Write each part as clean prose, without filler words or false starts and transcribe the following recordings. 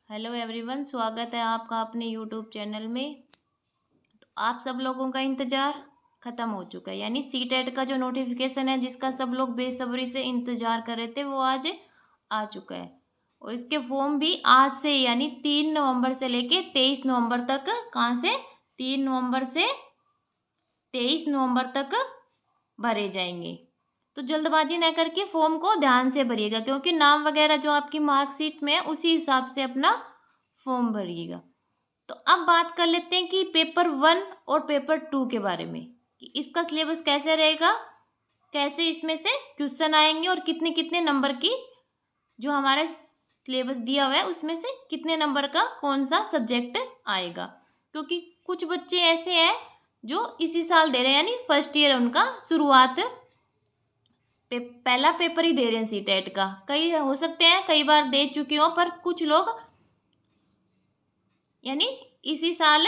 Hello everyone, स्वागत है आपका अपने यूट्यूब चैनल में। तो आप सब लोगों का इंतज़ार ख़त्म हो चुका है, यानी सीटेट का जो नोटिफिकेशन है जिसका सब लोग बेसब्री से इंतज़ार कर रहे थे वो आज आ चुका है। और इसके फॉर्म भी आज से यानी 3 नवंबर से लेके 23 नवंबर तक, कहाँ से 3 नवंबर से 23 नवंबर तक भरे जाएंगे। तो जल्दबाजी न करके फॉर्म को ध्यान से भरिएगा, क्योंकि नाम वगैरह जो आपकी मार्कशीट में है उसी हिसाब से अपना फॉर्म भरिएगा। तो अब बात कर लेते हैं कि पेपर 1 और पेपर 2 के बारे में, कि इसका सिलेबस कैसे रहेगा, कैसे इसमें से क्वेश्चन आएंगे और कितने कितने नंबर की जो हमारा सिलेबस दिया हुआ है उसमें से कितने नंबर का कौन सा सब्जेक्ट आएगा। क्योंकि कुछ बच्चे ऐसे हैं जो इसी साल दे रहे हैं, यानी फर्स्ट ईयर उनका शुरुआत पहला पेपर ही दे रहे हैं सीटेट का। कई हो सकते हैं कई बार दे चुके हो, पर कुछ लोग यानी इसी साल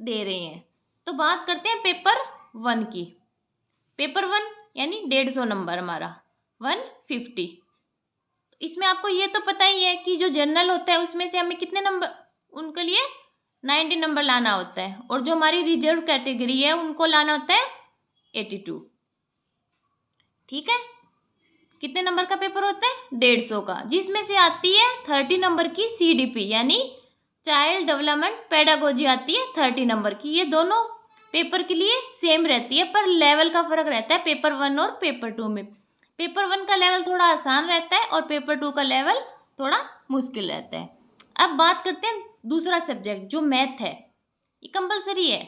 दे रहे हैं। तो बात करते हैं पेपर 1 की। पेपर 1 यानी 150 नंबर हमारा 150। इसमें आपको ये तो पता ही है कि जो जनरल होता है उसमें से हमें कितने नंबर, उनके लिए 90 नंबर लाना होता है, और जो हमारी रिजर्व कैटेगरी है उनको लाना होता है 82। ठीक है, कितने नंबर का पेपर होता है 150 का, जिसमें से आती है 30 नंबर की CDP यानी चाइल्ड डेवलपमेंट पेडागोजी आती है 30 नंबर की। ये दोनों पेपर के लिए सेम रहती है, पर लेवल का फर्क रहता है पेपर 1 और पेपर 2 में। पेपर 1 का लेवल थोड़ा आसान रहता है और पेपर 2 का लेवल थोड़ा मुश्किल रहता है। अब बात करते हैं दूसरा सब्जेक्ट जो मैथ है। ये कंपलसरी है,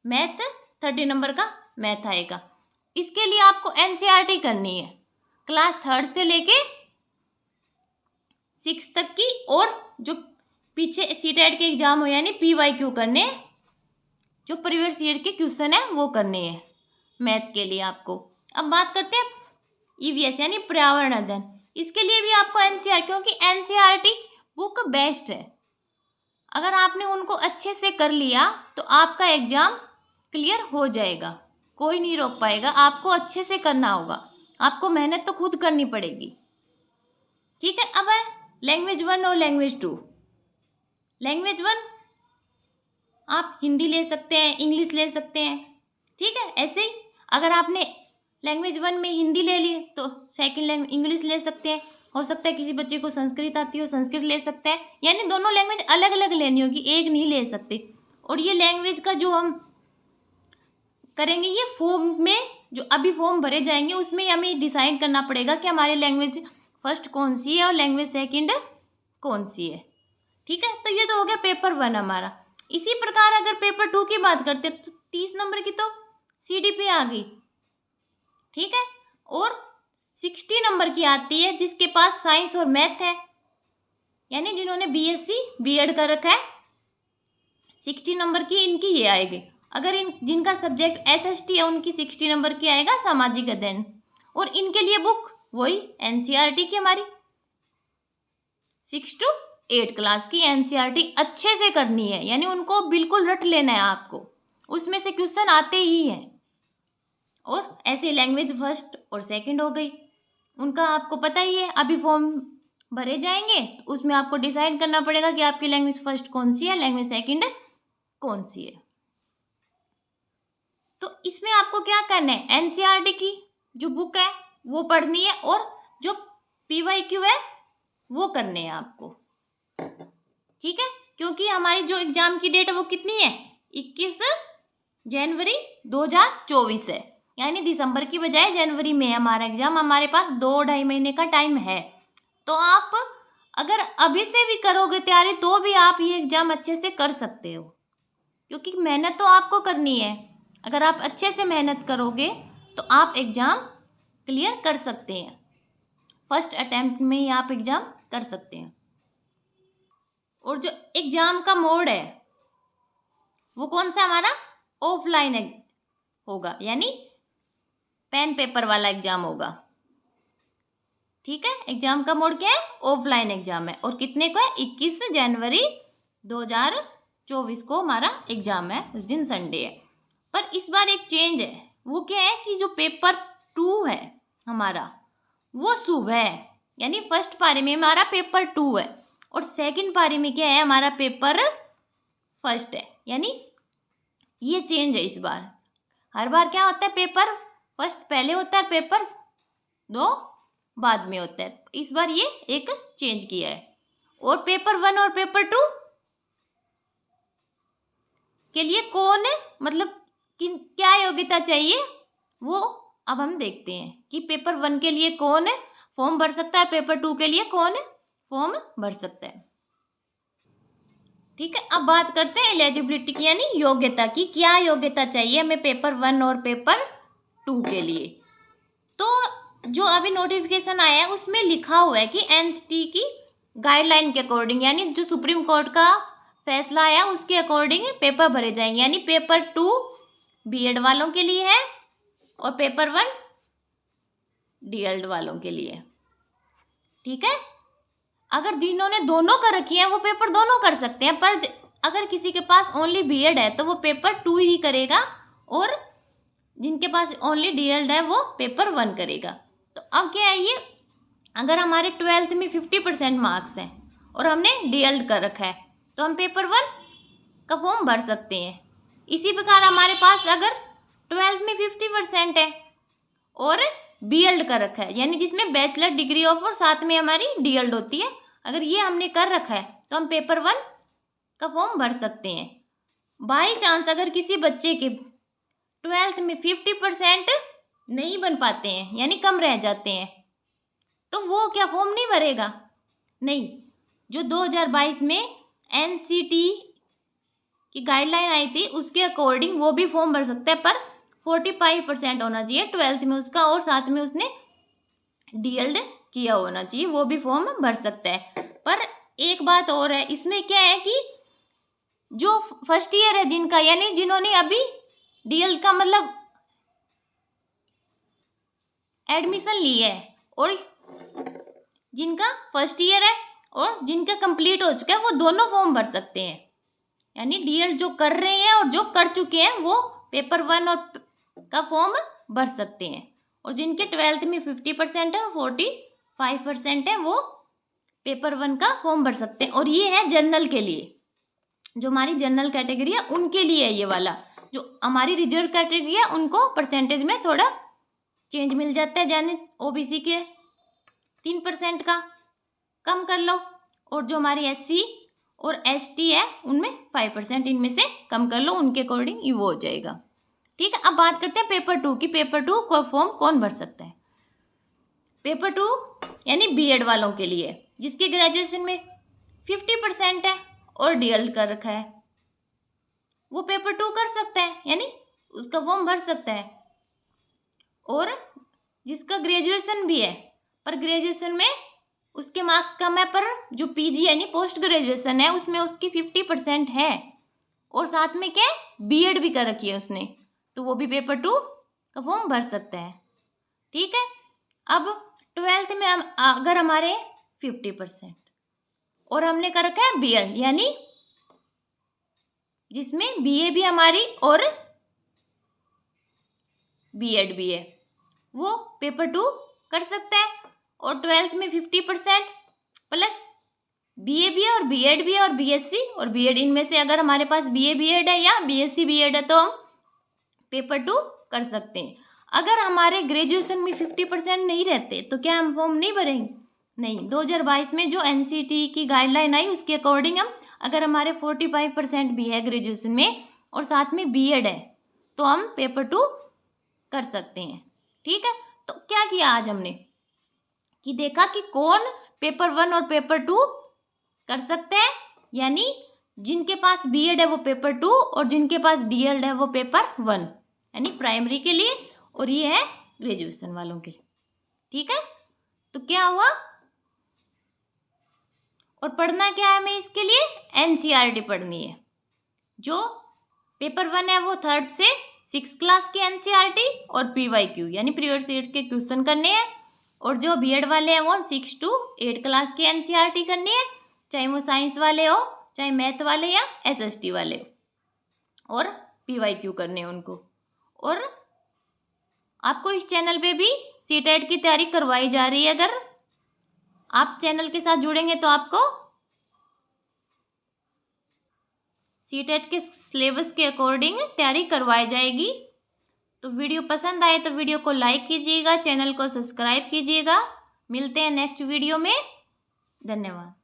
मैथ 30 नंबर का मैथ आएगा। इसके लिए आपको NCERT करनी है, क्लास 3rd से लेके 6 तक की, और जो पीछे सीटेट के एग्जाम हो यानी PYQ करने, जो प्रीवियस ईयर के क्वेश्चन है वो करने हैं मैथ के लिए आपको। अब बात करते हैं EVS यानी पर्यावरण अध्ययन। इसके लिए भी आपको NCERT, क्योंकि NCERT बुक बेस्ट है। अगर आपने उनको अच्छे से कर लिया तो आपका एग्जाम क्लियर हो जाएगा, कोई नहीं रोक पाएगा। आपको अच्छे से करना होगा, आपको मेहनत तो खुद करनी पड़ेगी। ठीक है, अब है लैंग्वेज 1 और लैंग्वेज 2। लैंग्वेज 1 आप हिंदी ले सकते हैं, इंग्लिश ले सकते हैं। ठीक है, ऐसे ही अगर आपने लैंग्वेज 1 में हिंदी ले ली तो सेकंड लैंग्वेज इंग्लिश ले सकते हैं। हो सकता है किसी बच्चे को संस्कृत आती हो, संस्कृत ले सकते हैं। यानी दोनों लैंग्वेज अलग अलग लेनी होगी, एक नहीं ले सकते। और ये लैंग्वेज का जो हम करेंगे, ये फॉर्म में जो अभी फॉर्म भरे जाएंगे उसमें हमें डिसाइड करना पड़ेगा कि हमारी लैंग्वेज फर्स्ट कौन सी है और लैंग्वेज सेकंड कौन सी है। ठीक है, तो ये तो हो गया पेपर 1 हमारा। इसी प्रकार अगर पेपर 2 की बात करते तो 30 नंबर की तो CDP आ गई। ठीक है, और 60 नंबर की आती है जिसके पास साइंस और मैथ है, यानी जिन्होंने BSc B.Ed कर रखा है। 60 नंबर की इनकी ये आएगी। अगर जिनका सब्जेक्ट SST है उनकी 60 नंबर की आएगा सामाजिक अध्ययन। और इनके लिए बुक वही NCERT की हमारी 6 to 8 क्लास की NCERT अच्छे से करनी है, यानी उनको बिल्कुल रट लेना है आपको, उसमें से क्वेश्चन आते ही हैं। और ऐसे लैंग्वेज फर्स्ट और सेकंड हो गई, उनका आपको पता ही है। अभी फॉर्म भरे जाएंगे तो उसमें आपको डिसाइड करना पड़ेगा कि आपकी लैंग्वेज फर्स्ट कौन सी है, लैंग्वेज सेकंड कौन सी है। तो इसमें आपको क्या करना है, NCERT की जो बुक है वो पढ़नी है, और जो PYQ है वो करने हैं आपको। ठीक है, क्योंकि हमारी जो एग्जाम की डेट है वो कितनी है, 21 जनवरी 2024 है। यानी दिसंबर की बजाय जनवरी में हमारा एग्जाम, हमारे पास 2-2.5 महीने का टाइम है। तो आप अगर अभी से भी करोगे तैयारी तो भी आप ये एग्जाम अच्छे से कर सकते हो, क्योंकि मेहनत तो आपको करनी है। अगर आप अच्छे से मेहनत करोगे तो आप एग्जाम क्लियर कर सकते हैं, फर्स्ट अटेम्प्ट में ही आप एग्जाम कर सकते हैं। और जो एग्जाम का मोड है वो कौन सा हमारा ऑफलाइन होगा, यानी पेन पेपर वाला एग्जाम होगा। ठीक है, एग्जाम का मोड क्या है, ऑफलाइन एग्जाम है। और कितने को है, 21 जनवरी 2024 को हमारा एग्जाम है, उस दिन संडे है। पर इस बार एक चेंज है, वो क्या है कि जो पेपर 2 है हमारा वो सुबह है, यानी फर्स्ट पारी में हमारा पेपर 2 है और सेकंड पारी में क्या है, हमारा पेपर फर्स्ट है। यानी ये चेंज है इस बार। हर बार क्या होता है, पेपर फर्स्ट पहले होता है, पेपर 2 बाद में होता है। इस बार ये एक चेंज किया है। और पेपर 1 और पेपर 2 के लिए कौन है, मतलब क्या योग्यता चाहिए, वो अब हम देखते हैं कि पेपर 1 के लिए कौन है फॉर्म भर सकता है, पेपर 2 के लिए कौन है फॉर्म भर सकता है। ठीक है, अब बात करते हैं एलिजिबिलिटी की, यानी योग्यता की। क्या योग्यता चाहिए हमें पेपर 1 और पेपर 2 के लिए। तो जो अभी नोटिफिकेशन आया है उसमें लिखा हुआ है कि एनसीटी की गाइडलाइन के अकॉर्डिंग, यानी जो सुप्रीम कोर्ट का फैसला आया उसके अकॉर्डिंग पेपर भरे जाएंगे। यानी पेपर 2 बीएड वालों के लिए है और पेपर 1 डीएड वालों के लिए। ठीक है, अगर जिन्होंने दोनों कर रखी है वो पेपर दोनों कर सकते हैं, पर अगर किसी के पास ओनली बीएड है तो वो पेपर 2 ही करेगा, और जिनके पास ओनली डीएड है वो पेपर 1 करेगा। तो अब क्या है, ये अगर हमारे 12th में 50% मार्क्स हैं और हमने डीएड कर रखा है तो हम पेपर 1 का फॉर्म भर सकते हैं। इसी प्रकार हमारे पास अगर 12th में 50% है और बीएड कर रखा है, यानी जिसमें बैचलर डिग्री ऑफ और साथ में हमारी डीएड होती है, अगर ये हमने कर रखा है तो हम पेपर 1 का फॉर्म भर सकते हैं। बाई चांस अगर किसी बच्चे के 12th में 50% नहीं बन पाते हैं, यानी कम रह जाते हैं, तो वो क्या फॉर्म नहीं भरेगा? नहीं, जो 2022 में एनसीटी की गाइडलाइन आई थी उसके अकॉर्डिंग वो भी फॉर्म भर सकता है, पर 45% होना चाहिए 12th में उसका, और साथ में उसने डीएड किया होना चाहिए, वो भी फॉर्म भर सकता है। पर एक बात और है, इसमें क्या है कि जो फर्स्ट ईयर है जिनका, यानी जिन्होंने अभी डीएड का मतलब एडमिशन ली है, और जिनका फर्स्ट ईयर है और जिनका कंप्लीट हो चुका है, वो दोनों फॉर्म भर सकते हैं। यानी डीएड जो कर रहे हैं और जो कर चुके हैं वो पेपर 1 और का फॉर्म भर सकते हैं, और जिनके 12th में 50% है और 45% है वो पेपर 1 का फॉर्म भर सकते हैं। और ये है जनरल के लिए, जो हमारी जनरल कैटेगरी है उनके लिए है ये वाला। जो हमारी रिजर्व कैटेगरी है उनको परसेंटेज में थोड़ा चेंज मिल जाता है, यानी ओबीसी के 3% का कम कर लो, और जो हमारी एससी और एसटी है उनमें 5% इनमें से कम कर लो, उनके अकॉर्डिंग ये वो हो जाएगा। ठीक है, अब बात करते हैं पेपर 2 की। पेपर 2 को फॉर्म कौन भर सकता है? पेपर 2 यानी बीएड वालों के लिए, जिसके ग्रेजुएशन में 50% है और डीएड कर रखा है, वो पेपर 2 कर सकता है, यानी उसका फॉर्म भर सकता है। और जिसका ग्रेजुएशन भी है पर ग्रेजुएशन में उसके मार्क्स कम है, पर जो पीजी यानी पोस्ट ग्रेजुएशन है उसमें उसकी 50% है, और साथ में क्या बीएड भी कर रखी है उसने, तो वो भी पेपर 2 का फॉर्म भर सकता है। ठीक है, अब 12th में अगर हमारे 50% और हमने कर रखा है बीएड, यानी जिसमें बीए भी हमारी और बीएड भी है, वो पेपर 2 कर सकता है। और 12th में 50% प्लस बीए भी है और बीएड भी है और बीएससी और बीएड, इनमें से अगर हमारे पास बीए बीएड है या बीएससी बीएड है तो हम पेपर 2 कर सकते हैं। अगर हमारे ग्रेजुएशन में 50% नहीं रहते तो क्या हम फॉर्म नहीं भरेंगे? नहीं, 2022 में जो एनसीटी की गाइडलाइन आई उसके अकॉर्डिंग हम, अगर हमारे 45% भी है ग्रेजुएशन में और साथ में बीएड है तो हम पेपर 2 कर सकते हैं। ठीक है, तो क्या किया आज हमने कि देखा कि कौन पेपर 1 और पेपर 2 कर सकते हैं, यानी जिनके पास बीएड है वो पेपर 2 और जिनके पास डीएड है वो पेपर 1, यानी प्राइमरी के लिए, और ये है ग्रेजुएशन वालों के लिए। ठीक है, तो क्या हुआ, और पढ़ना क्या है हमें इसके लिए? एनसीईआरटी पढ़नी है। जो पेपर 1 है वो 3rd से 6th क्लास की एनसीईआरटी और पीवाईक्यू यानी प्रीवियस ईयर के क्वेश्चन करने हैं, और जो बीएड वाले हैं वो 6 to 8 क्लास की एनसीईआरटी करनी है, चाहे वो साइंस वाले हो, चाहे मैथ वाले या एसएसटी वाले हो, और पीवाईक्यू करने हैं उनको। और आपको इस चैनल पे भी सीटेट की तैयारी करवाई जा रही है, अगर आप चैनल के साथ जुड़ेंगे तो आपको सीटेट के सिलेबस के अकॉर्डिंग तैयारी करवाई जाएगी। तो वीडियो पसंद आए तो वीडियो को लाइक कीजिएगा, चैनल को सब्सक्राइब कीजिएगा। मिलते हैं नेक्स्ट वीडियो में। धन्यवाद।